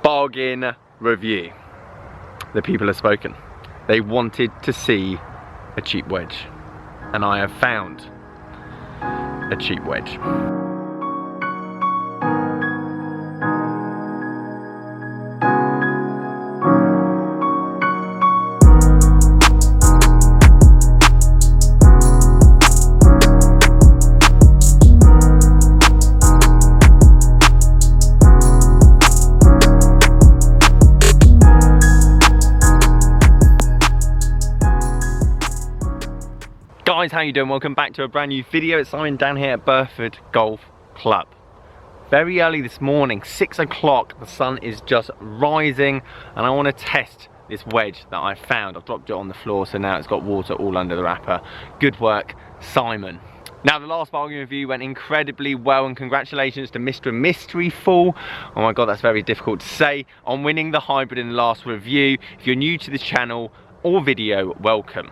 Bargain review. The people have spoken. They wanted to see a cheap wedge, and I have found a cheap wedge. Guys, how you doing? Welcome back to a brand new video. It's Simon down here at Burford Golf Club. Very early this morning, 6 o'clock, the sun is just rising and I want to test this wedge that I found. I've dropped it on the floor, so now it's got water all under the wrapper. Good work, Simon. Now, the last bargain review went incredibly well, and congratulations to Mr. Mystery Fool. Oh my god, that's very difficult to say, on winning the hybrid in the last review. If you're new to this channel or video, welcome.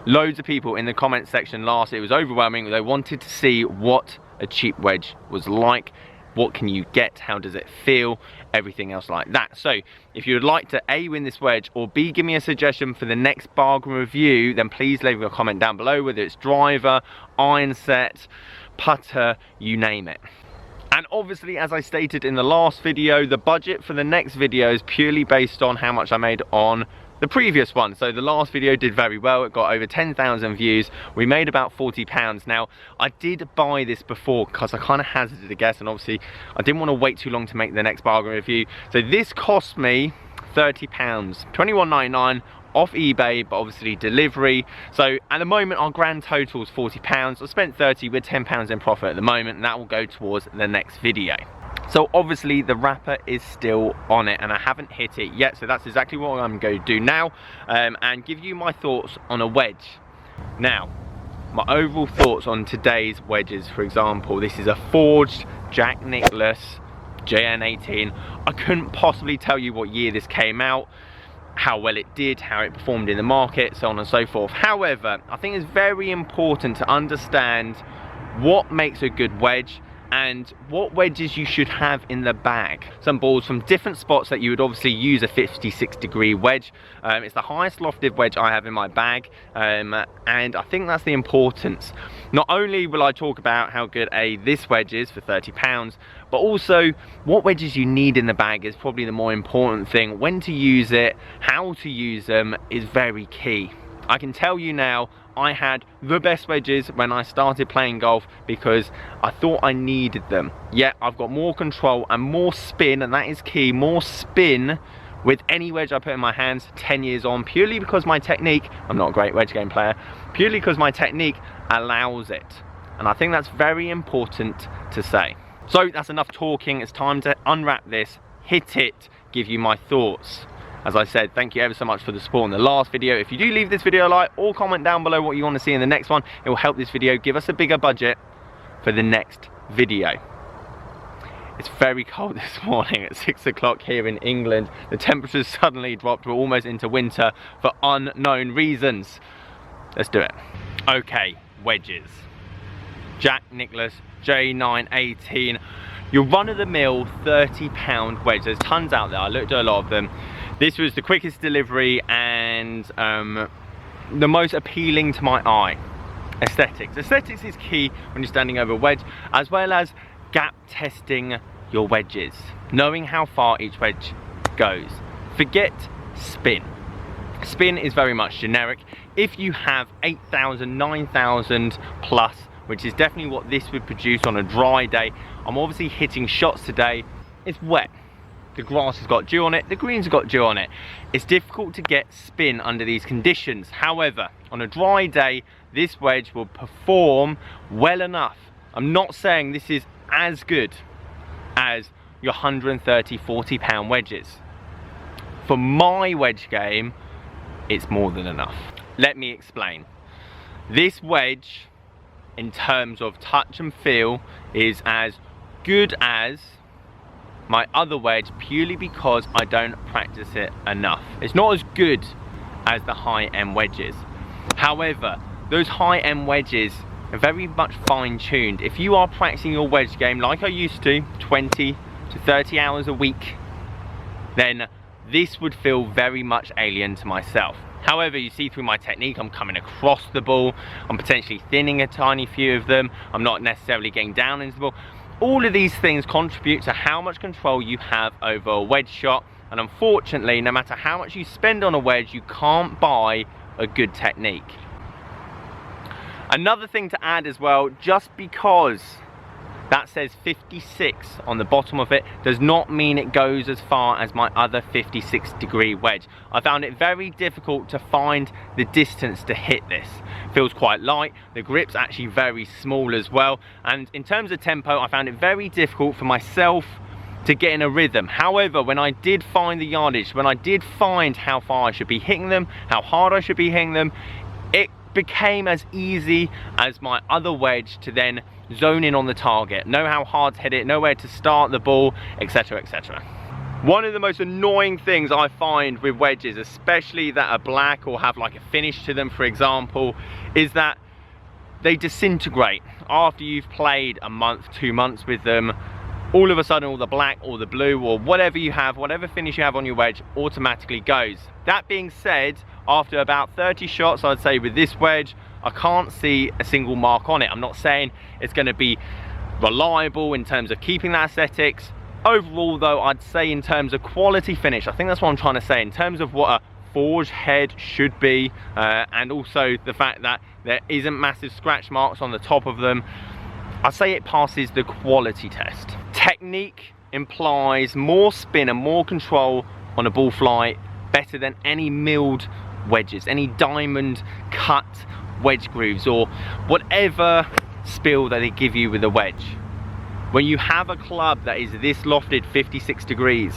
Loads of people in the comment section last, it was overwhelming. They wanted to see what a cheap wedge was like. What can you get? How does it feel? Everything else like that. So if you would like to A, win this wedge, or B, give me a suggestion for the next bargain review, then please leave a comment down below, whether it's driver, iron set, putter, you name it. And obviously, as I stated in the last video, the budget for the next video is purely based on how much I made on the previous one. So the last video did very well. It got over 10,000 views. We made about £40. Now, I did buy this before because I kind of hazarded a guess, and obviously I didn't want to wait too long to make the next bargain review. So this cost me £30, £21.99 off eBay, but obviously delivery. So at the moment our grand total is £40. I spent 30 with £10 in profit at the moment, and that will go towards the next video. So obviously the wrapper is still on it and I haven't hit it yet, so that's exactly what I'm going to do now, and give you my thoughts on a wedge. Now, my overall thoughts on today's wedges, for example, this is a forged Jack Nicklaus JN18. I couldn't possibly tell you what year this came out, how well it did, how it performed in the market, so on and so forth. However, I think it's very important to understand what makes a good wedge and what wedges you should have in the bag. Some balls from different spots that you would obviously use a 56 degree wedge. It's the highest lofted wedge I have in my bag, and I think that's the importance. Not only will I talk about how good this wedge is for £30, but also what wedges you need in the bag is probably the more important thing. When to use it, how to use them is very key. I can tell you now, I had the best wedges when I started playing golf because I thought I needed them. Yeah, I've got more control and more spin, and that is key, more spin with any wedge I put in my hands 10 years on, purely because my technique, I'm not a great wedge game player, purely because my technique allows it. And I think that's very important to say. So that's enough talking, it's time to unwrap this, hit it, give you my thoughts. As I said, thank you ever so much for the support in the last video. If you do leave this video a like, or comment down below what you want to see in the next one, it will help this video give us a bigger budget for the next video. It's very cold this morning at 6 o'clock here in England. The temperatures suddenly dropped. We're almost into winter for unknown reasons. Let's do it. Okay, wedges. Jack Nicklaus J918. Your run-of-the-mill £30 wedge. There's tons out there. I looked at a lot of them. This was the quickest delivery and the most appealing to my eye. Aesthetics. Aesthetics is key when you're standing over a wedge, as well as gap testing your wedges. Knowing how far each wedge goes. Forget spin. Spin is very much generic. If you have 8,000, 9,000 plus, which is definitely what this would produce on a dry day. I'm obviously hitting shots today. It's wet. The grass has got dew on it, the greens have got dew on it. It's difficult to get spin under these conditions. However, on a dry day, this wedge will perform well enough. I'm not saying this is as good as your 130, 40 pound wedges. For my wedge game, it's more than enough. Let me explain. This wedge, in terms of touch and feel, is as good as my other wedge, purely because I don't practice it enough. It's not as good as the high-end wedges. However, those high-end wedges are very much fine-tuned. If you are practicing your wedge game like I used to, 20 to 30 hours a week, then this would feel very much alien to myself. However, you see through my technique, I'm coming across the ball, I'm potentially thinning a tiny few of them, I'm not necessarily getting down into the ball. All of these things contribute to how much control you have over a wedge shot, and unfortunately, no matter how much you spend on a wedge, you can't buy a good technique. Another thing to add as well, just because that says 56 on the bottom of it does not mean it goes as far as my other 56-degree wedge. I found it very difficult to find the distance to hit this. Feels quite light, the grip's actually very small as well, and in terms of tempo I found it very difficult for myself to get in a rhythm. However, when I did find the yardage, when I did find how far I should be hitting them, how hard I should be hitting them, it became as easy as my other wedge to then zone in on the target, know how hard to hit it, know where to start the ball, etc, etc. One of the most annoying things I find with wedges, especially that are black or have like a finish to them, for example, is that they disintegrate after you've played a month, 2 months with them. All of a sudden all the black or the blue or whatever you have, whatever finish you have on your wedge automatically goes. That being said, after about 30 shots, I'd say with this wedge, I can't see a single mark on it. I'm not saying it's going to be reliable in terms of keeping that aesthetics. Overall though, I'd say in terms of quality finish, I think that's what I'm trying to say, in terms of what a forged head should be, and also the fact that there isn't massive scratch marks on the top of them, I'd say it passes the quality test. Technique implies more spin and more control on a ball flight better than any milled wedges, any diamond cut wedge grooves or whatever spill that they give you with a wedge. When you have a club that is this lofted 56 degrees,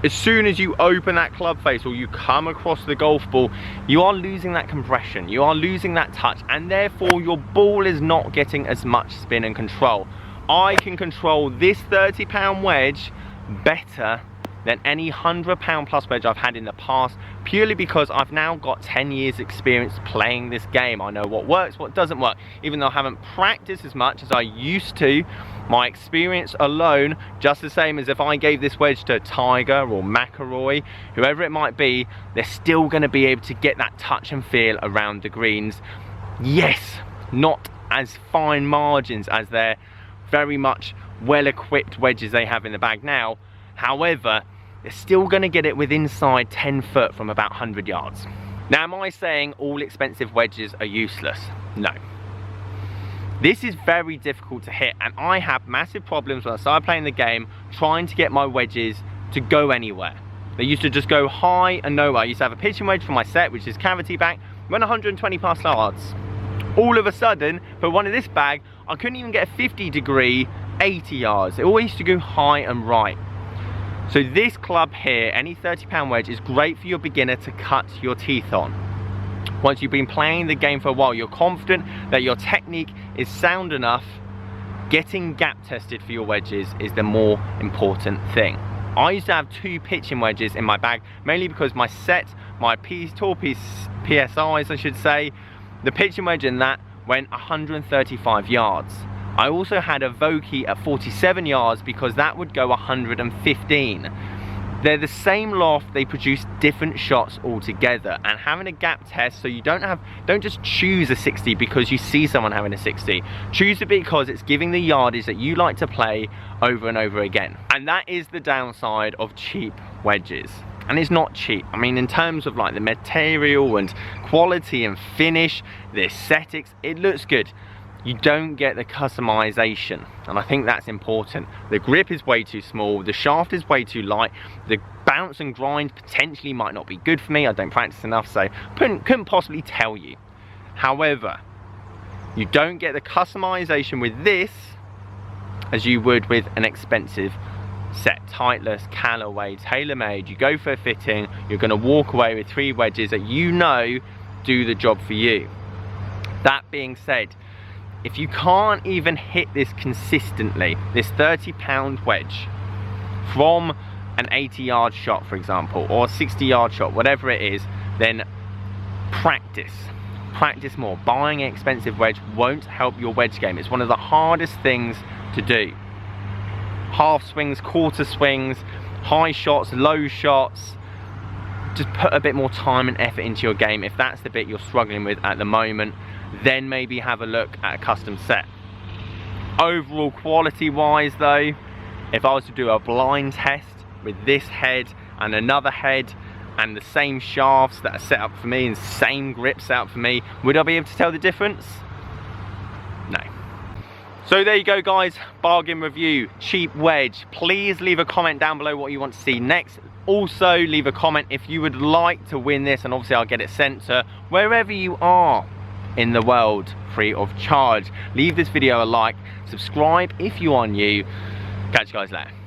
as soon as you open that club face or you come across the golf ball, you are losing that compression, you are losing that touch, and therefore your ball is not getting as much spin and control. I can control this 30-pound wedge better than any 100-pound plus wedge I've had in the past, purely because I've now got 10 years experience playing this game. I know what works, what doesn't work. Even though I haven't practiced as much as I used to, my experience alone, just the same as if I gave this wedge to Tiger or McIlroy, whoever it might be, they're still going to be able to get that touch and feel around the greens. Yes, not as fine margins as their very much well-equipped wedges they have in the bag now. However, they're still going to get it with inside 10 foot from about 100 yards. Now, am I saying all expensive wedges are useless? No. This is very difficult to hit, and I have massive problems when I started playing the game trying to get my wedges to go anywhere. They used to just go high and nowhere. I used to have a pitching wedge for my set, which is cavity back, went 120 plus yards. All of a sudden, for one in this bag, I couldn't even get a 50-degree 80 yards. It always used to go high and right. So this club here, any 30-pound wedge, is great for your beginner to cut your teeth on. Once you've been playing the game for a while, you're confident that your technique is sound enough, getting gap tested for your wedges is the more important thing. I used to have 2 pitching wedges in my bag, mainly because my set, my tall piece PSIs I should say, the pitching wedge in that went 135 yards. I also had a Vokey at 47 yards because that would go 115. They're the same loft, they produce different shots altogether, and having a gap test so you don't just choose a 60 because you see someone having a 60. Choose it because it's giving the yardage that you like to play over and over again. And that is the downside of cheap wedges. And it's not cheap. I mean, in terms of like the material and quality and finish, the aesthetics, it looks good. You don't get the customization, and I think that's important. The grip is way too small, the shaft is way too light, the bounce and grind potentially might not be good for me. I don't practice enough, so couldn't possibly tell you. However, you don't get the customization with this as you would with an expensive set. Titleist, Callaway, TaylorMade. You go for a fitting, you're going to walk away with 3 wedges that you know do the job for you. That being said, if you can't even hit this consistently, this 30-pound wedge, from an 80-yard shot, for example, or a 60-yard shot, whatever it is, then practice. Practice more. Buying an expensive wedge won't help your wedge game. It's one of the hardest things to do. Half swings, quarter swings, high shots, low shots. Just put a bit more time and effort into your game. If that's the bit you're struggling with at the moment, then maybe have a look at a custom set. Overall quality wise though, if I was to do a blind test with this head and another head and the same shafts that are set up for me and same grip set up for me, would I be able to tell the difference? No. So there you go guys, bargain review, cheap wedge. Please leave a comment down below what you want to see next. Also leave a comment if you would like to win this, and obviously I'll get it sent to wherever you are in the world free of charge. Leave this video a like, subscribe if you are new. Catch you guys later.